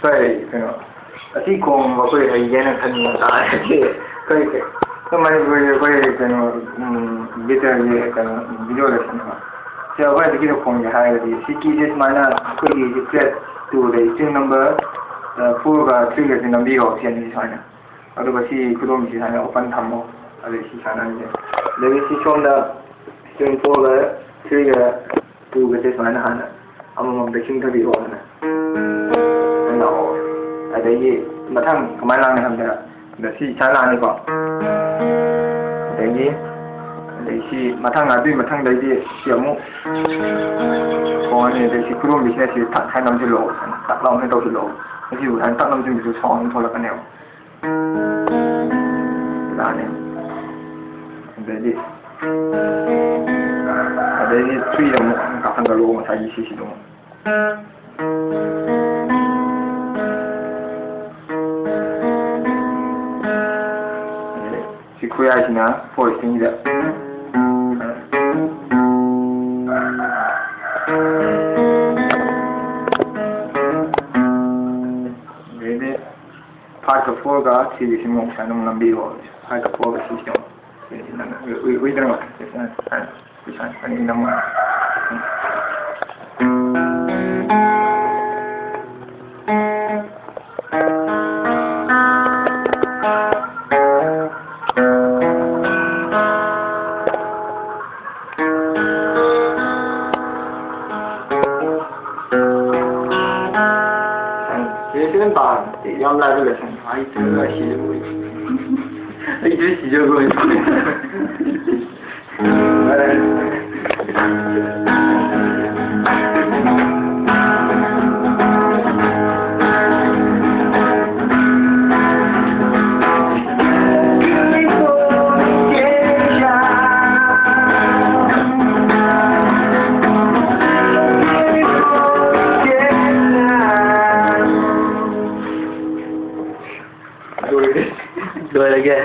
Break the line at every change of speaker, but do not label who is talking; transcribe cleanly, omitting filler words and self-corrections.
Sorry, you know. I think home was very young and very so many very bitter video. So why the kid from the higher the city just mana quickly declared to the string number 4 triggers in the middle of the China. Otherwise, he couldn't see an open tammo. There is from the string 4 trigger to the China. I'm the king to the owner. No, I think Matang, my land have the sea China. They see Matang, I do Matang, they did Siamu. For any, they see Kuru business, you tuck hand on the low and tuck long head of the low. If you and tuck them to song for the canal. And they did. They did 3 of them, got on the low, and I see them. She creates now for a thing that part of 4 got series in motion on the board, part of 4 system. We don't know. Young level lesson, I do a shit away. I just see you going. Do it again.